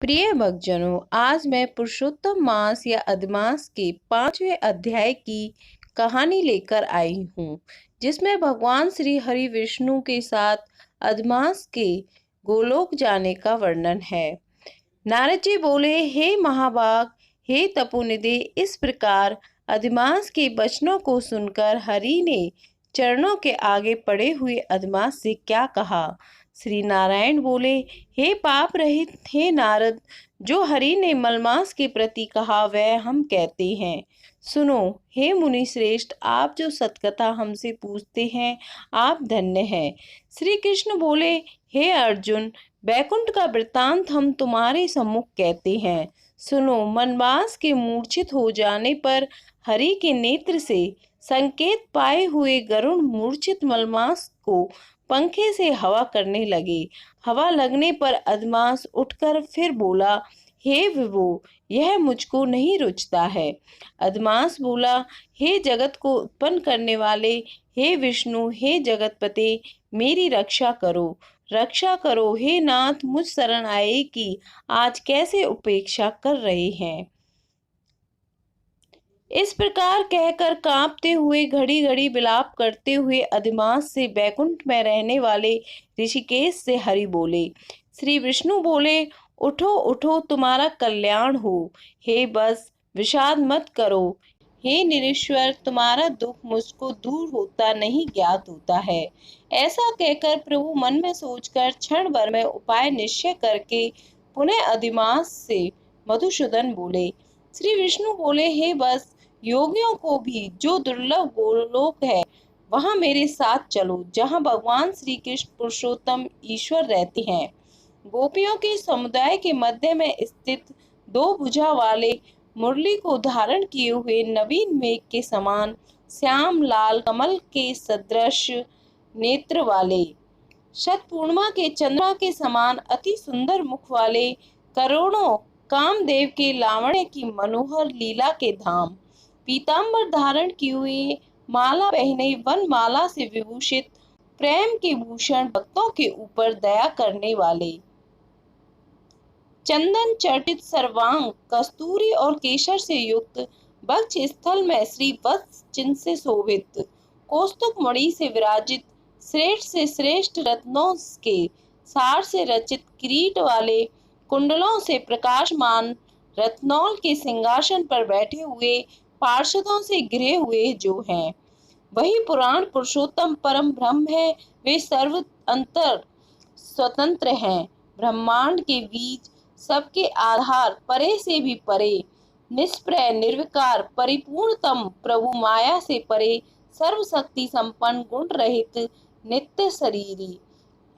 प्रिय भक्तजनों, आज मैं पुरुषोत्तम मास या अधमास के 5वें अध्याय की कहानी लेकर आई हूँ, जिसमें भगवान श्री हरि विष्णु के साथ अधमास के गोलोक जाने का वर्णन है। नारद जी बोले, हे महाभाग, हे तपोनिधि, इस प्रकार अधमास के वचनों को सुनकर हरि ने चरणों के आगे पड़े हुए अधमास से क्या कहा। श्री नारायण बोले, हे पाप रहित हे नारद, जो हरि ने मलमास के प्रति कहा वह हम कहते हैं। सुनो हे मुनि श्रेष्ठ, आप जो सतकथा हमसे पूछते हैं, आप धन्य हैं। श्री कृष्ण बोले, हे अर्जुन, बैकुंठ का वृत्तांत हम तुम्हारे सम्मुख कहते हैं। सुनो, मनमास के मूर्छित हो जाने पर हरि के नेत्र से संकेत पाए हुए गरुड़ मूर्छित मलमास को पंखे से हवा करने लगे। हवा लगने पर अधमास उठकर फिर बोला, हे विभो, यह मुझको नहीं रुचता है। अधमास बोला, हे जगत को उत्पन्न करने वाले, हे विष्णु, हे जगतपते, मेरी रक्षा करो, रक्षा करो। हे नाथ, मुझ शरण आए कि आज कैसे उपेक्षा कर रहे हैं। इस प्रकार कहकर कांपते हुए घड़ी घड़ी विलाप करते हुए अधमास से बैकुंठ में रहने वाले ऋषिकेश से हरि बोले। श्री विष्णु बोले, उठो उठो, तुम्हारा कल्याण हो। हे बस विषाद मत करो। हे निरीश्वर, तुम्हारा दुख मुझको दूर होता नहीं ज्ञात होता है। ऐसा कहकर प्रभु मन में सोचकर क्षण भर में उपाय निश्चय करके पुनः अधमास से मधुसूदन बोले। श्री विष्णु बोले, हे बस, योगियों को भी जो दुर्लभ गोलोक है वहां मेरे साथ चलो, जहां भगवान श्री कृष्ण पुरुषोत्तम ईश्वर रहते हैं। गोपियों के समुदाय के मध्य में स्थित दो भुजा वाले मुरली को धारण किए हुए नवीन मेघ के समान श्याम लाल कमल के सदृश नेत्र वाले, शत पूर्णिमा के चंद्रमा के समान अति सुंदर मुख वाले, करोड़ों कामदेव के लावण्य की मनोहर लीला के धाम, पीतांबर धारण किए हुए, माला पहने, वन माला से विभूषित, प्रेम के भूषण, भक्तों के ऊपर दया करने वाले, चंदन चर्चित सर्वांग, कस्तूरी और केशर से युक्त, वक्ष स्थल में श्री वत्स चिन्ह से शोभित, कौस्तुभ मणि से विराजित, श्रेष्ठ से श्रेष्ठ रत्नों के सार से रचित किरीट वाले, कुंडलों से प्रकाशमान, रत्नौल के सिंहासन पर बैठे हुए, पार्षदों से घिरे हुए जो हैं, वही पुराण पुरुषोत्तम परम ब्रह्म है। वे सर्व अंतर स्वतंत्र हैं, ब्रह्मांड के बीज, सबके आधार, परे से भी परे, निष्प्रय निर्विकार, परिपूर्णतम प्रभु, माया से परे, सर्वशक्ति संपन्न, गुण रहित, नित्य शरीरी,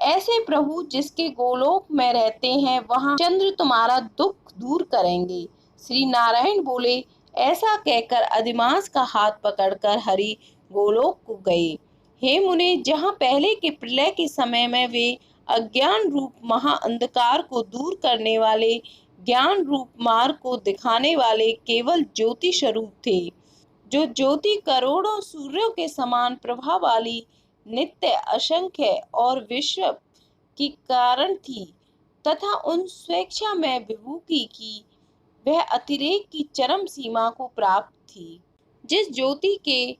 ऐसे प्रभु जिसके गोलोक में रहते हैं, वहां चंद्र तुम्हारा दुख दूर करेंगे। श्री नारायण बोले। ऐसा कहकर अधमास का हाथ पकड़कर हरि गोलोक को गए। हे मुने, जहाँ पहले के प्रलय के समय में वे अज्ञान रूप महा अंधकार को दूर करने वाले, ज्ञान रूप मार्ग को दिखाने वाले केवल ज्योति स्वरूप थे, जो ज्योति करोड़ों सूर्यों के समान प्रभा वाली, नित्य, असंख्य और विश्व की कारण थी, तथा उन स्वेच्छा में विभूति की वह अतिरेक की चरम सीमा को प्राप्त थी, जिस ज्योति के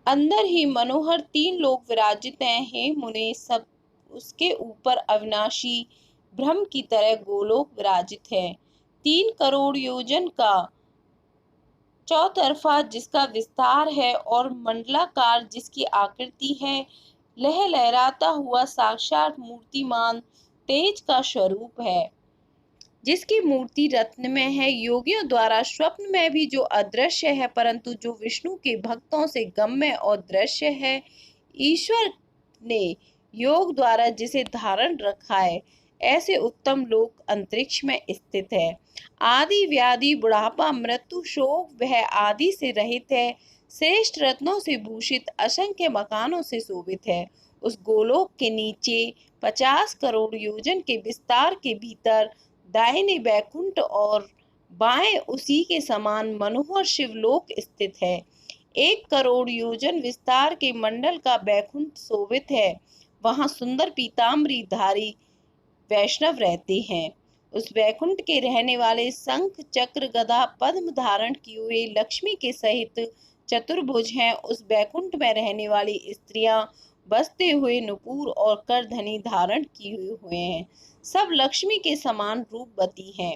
अंदर ही मनोहर तीन लोक विराजित हैं। हे मुने, सब उसके ऊपर अविनाशी ब्रह्म की तरह गोलोक विराजित है। 3 करोड़ योजन का चौतरफा जिसका विस्तार है और मंडलाकार जिसकी आकृति है, लहराता हुआ साक्षात मूर्तिमान तेज का स्वरूप है, जिसकी मूर्ति रत्न में है। योगियों द्वारा स्वप्न में भी जो अदृश्य है, परंतु जो विष्णु के भक्तों से गम्य और दृश्य है, ईश्वर ने योग द्वारा जिसे धारण रखा है, ऐसे उत्तम लोक अंतरिक्ष में स्थित है। आदि व्याधि बुढ़ापा मृत्यु शोक वह आदि से रहित है, श्रेष्ठ रत्नों से भूषित, असंख्य मकानों से शोभित है। उस गोलोक के नीचे 50 करोड़ योजन के विस्तार के भीतर दाहिने बैकुंठ और बाएं उसी के समान मनोहर शिवलोक स्थित है। 1 करोड़ योजन विस्तार के मंडल का बैकुंठ शोभित है, वहां सुंदर पीताम्बरी धारी वैष्णव रहते हैं। उस वैकुंठ के रहने वाले शंख चक्र गदा पद्म धारण किए हुए लक्ष्मी के सहित चतुर्भुज हैं। उस वैकुंठ में रहने वाली स्त्रियां बसते हुए नुपुर और करधनी धारण किए हुए हैं। सब लक्ष्मी के समान रूपवती हैं।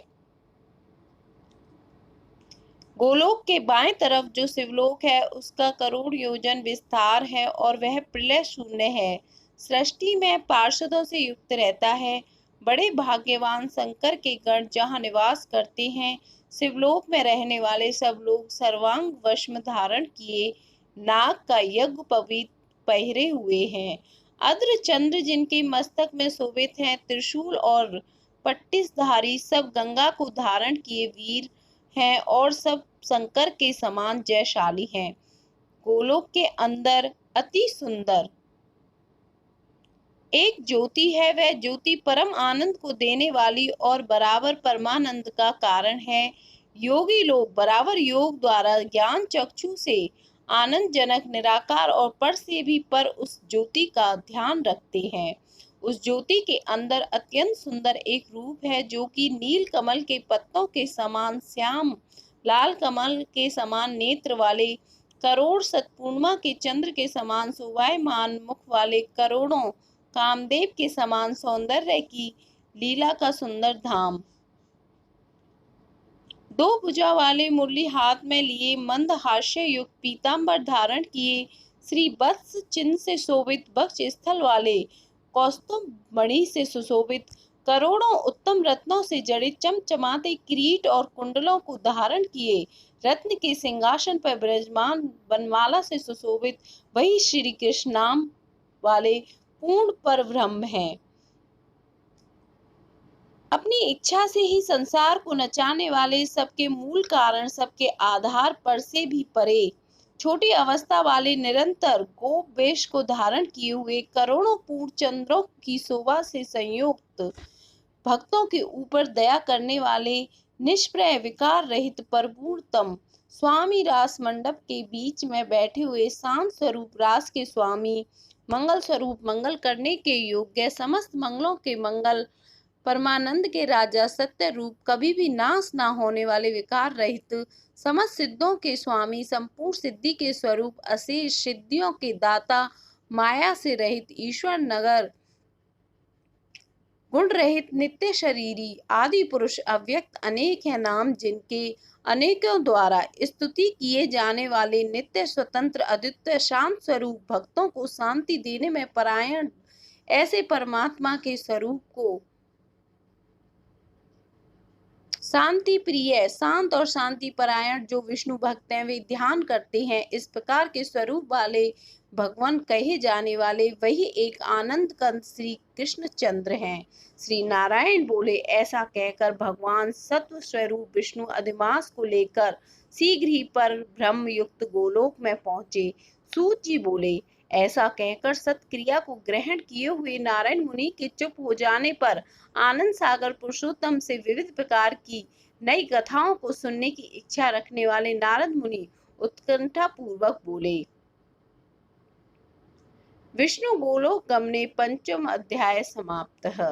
गोलोक के बाएं तरफ जो शिवलोक है उसका करोड़ योजन विस्तार है और वह प्रलय शून्य है। सृष्टि में पार्षदों से युक्त रहता है। बड़े भाग्यवान शंकर के गण जहाँ निवास करते हैं। शिवलोक में रहने वाले सब लोग सर्वांग वस्त्र धारण किए नाग का यज्ञ पवित्र पहरे हुए हैं। अद्र चंद्र जिनके मस्तक में शोभित हैं, त्रिशूल और पट्टिसधारी सब गंगा को धारण किए वीर हैं और सब शंकर के समान जयशाली हैं। गोलोक के अंदर अति सुंदर एक ज्योति है। वह ज्योति परम आनंद को देने वाली और बराबर परमानंद का कारण है। योगी लोग बराबर योग द्वारा ज्ञान चक्षु से आनंद जनक निराकार और पर से भी पर उस ज्योति का ध्यान रखते हैं। उस ज्योति के अंदर अत्यंत सुंदर एक रूप है जो कि नील कमल के पत्तों के समान श्याम, लाल कमल के समान नेत्र वाले, करोड़ सतपूर्णिमा के चंद्र के समान शोभायमान मुख वाले, करोड़ों कामदेव के समान सौंदर्य की लीला का सुंदर धाम, दो भुजा वाले मुरली हाथ में लिए, मंद हास्य युक्त पीतांबर धारण किए, श्री वत्स चिन्ह से शोभित वक्ष स्थल वाले, कौस्तुभ मणि से सुशोभित, करोड़ों उत्तम रत्नों से जड़ित चमचमाते किरीट और कुंडलों को धारण किए, रत्न के सिंहासन पर विराजमान वनमाला से सुशोभित वही श्री कृष्ण नाम वाले पूर्ण परब्रह्म हैं। अपनी इच्छा से ही संसार को नचाने वाले, सबके मूल कारण, सबके आधार पर से भी परे, छोटी अवस्था वाले, निरंतर गोप वेश को धारण किए हुए, करोड़ों पूर्ण चंद्रों की शोभा से संयुक्त, भक्तों के ऊपर दया करने वाले, निष्प्रय विकार रहित परिपूर्णतम स्वामी रास मंडप के बीच में बैठे हुए, शांत स्वरूप रास के स्वामी, मंगल स्वरूप, मंगल करने के योग्य, समस्त मंगलों के मंगल, परमानंद के राजा, सत्य रूप, कभी भी नाश ना होने वाले, विकार रहित, समस्त सिद्धों के स्वामी, संपूर्ण सिद्धि के स्वरूप, अशेष सिद्धियों के दाता, माया से रहित ईश्वर नगर, गुण रहित, नित्य शरीरी, आदि पुरुष, अव्यक्त, अनेक है नाम जिनके, अनेकों द्वारा स्तुति किए जाने वाले, नित्य स्वतंत्र, अद्वितीय, शांत स्वरूप, भक्तों को शांति देने में परायण, ऐसे परमात्मा के स्वरूप को शांति प्रिय, शांत और शांति परायण जो विष्णु भक्त हैं, वे ध्यान करते हैं। इस प्रकार के स्वरूप वाले भगवान कहे जाने वाले वही एक आनंद कंद श्री कृष्ण चंद्र हैं। श्री नारायण बोले, ऐसा कहकर भगवान सत्व स्वरूप विष्णु अधिमास को लेकर शीघ्र ही पर ब्रह्म युक्त गोलोक में पहुंचे। सूत जी बोले, ऐसा कहकर सत्क्रिया को ग्रहण किए हुए नारायण मुनि के चुप हो जाने पर आनंद सागर पुरुषोत्तम से विविध प्रकार की नई कथाओं को सुनने की इच्छा रखने वाले नारद मुनि उत्कंठा पूर्वक बोले। विष्णु गोलोक गमने पंचम अध्याय समाप्तः।